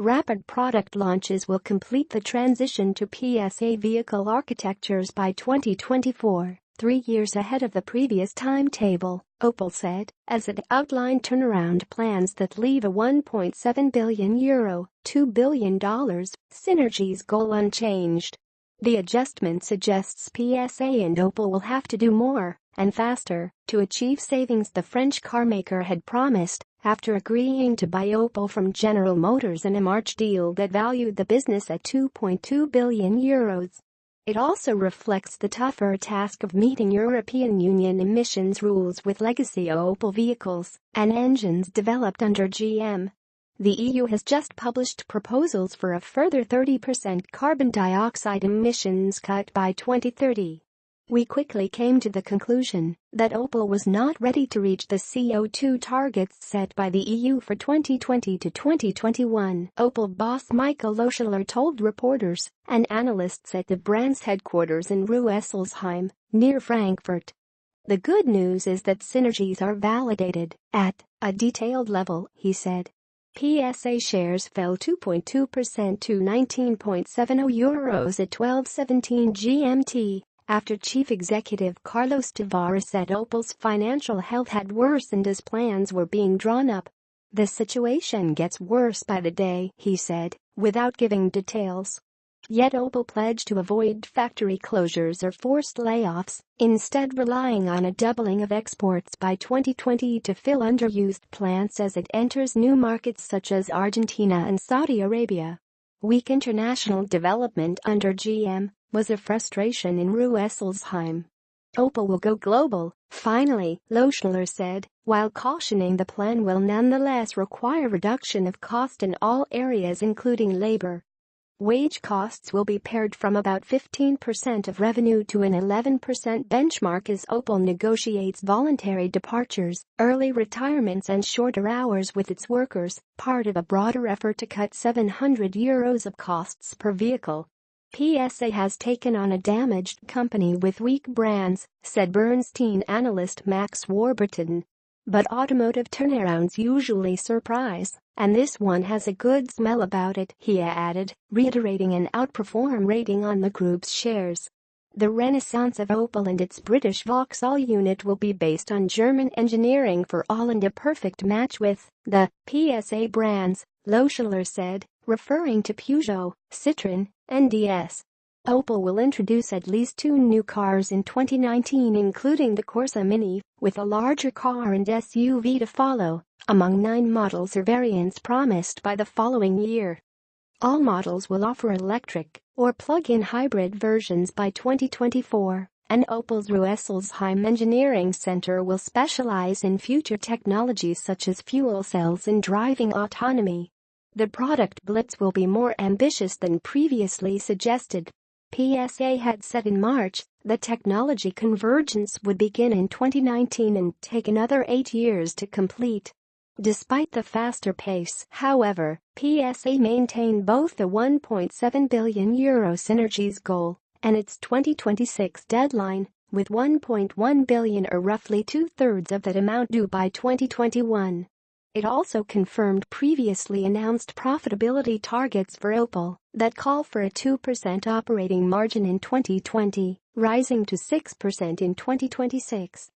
rapid product launches will complete the transition to PSA vehicle architectures by 2024, 3 years ahead of the previous timetable, Opel said, as it outlined turnaround plans that leave a €1.7 billion, $2 billion, synergies goal unchanged. The adjustment suggests PSA and Opel will have to do more, and faster, to achieve savings the French carmaker had promised, after agreeing to buy Opel from General Motors in a March deal that valued the business at €2.2 billion. It also reflects the tougher task of meeting European Union emissions rules with legacy Opel vehicles and engines developed under GM. The EU has just published proposals for a further 30% carbon dioxide emissions cut by 2030. We quickly came to the conclusion that Opel was not ready to reach the CO2 targets set by the EU for 2020 to 2021, Opel boss Michael Loscheller told reporters and analysts at the brand's headquarters in Rüsselsheim, near Frankfurt. The good news is that synergies are validated at a detailed level, he said. PSA shares fell 2.2% to €19.70 at 12:17 GMT. After Chief Executive Carlos Tavares said Opel's financial health had worsened as plans were being drawn up. The situation gets worse by the day, he said, without giving details. Yet Opel pledged to avoid factory closures or forced layoffs, instead relying on a doubling of exports by 2020 to fill underused plants as it enters new markets such as Argentina and Saudi Arabia. Weak international development under GM was a frustration in Rüsselsheim. Opel will go global, finally, Loscheller said, while cautioning the plan will nonetheless require reduction of cost in all areas including labor. Wage costs will be pared from about 15% of revenue to an 11% benchmark as Opel negotiates voluntary departures, early retirements and shorter hours with its workers, part of a broader effort to cut €700 of costs per vehicle. PSA has taken on a damaged company with weak brands, said Bernstein analyst Max Warburton. But automotive turnarounds usually surprise, and this one has a good smell about it, he added, reiterating an outperform rating on the group's shares. The renaissance of Opel and its British Vauxhall unit will be based on German engineering for all and a perfect match with the PSA brands, Loscheller said, referring to Peugeot, Citroën, and DS. Opel will introduce at least 2 new cars in 2019 including the Corsa Mini, with a larger car and SUV to follow, among 9 models or variants promised by the following year. All models will offer electric or plug-in hybrid versions by 2024, and Opel's Rüsselsheim Engineering Center will specialize in future technologies such as fuel cells and driving autonomy. The product blitz will be more ambitious than previously suggested. PSA had said in March that technology convergence would begin in 2019 and take another 8 years to complete. Despite the faster pace, however, PSA maintained both the €1.7 billion synergies goal and its 2026 deadline, with €1.1 billion or roughly 2/3 of that amount due by 2021. It also confirmed previously announced profitability targets for Opel that call for a 2% operating margin in 2020, rising to 6% in 2026.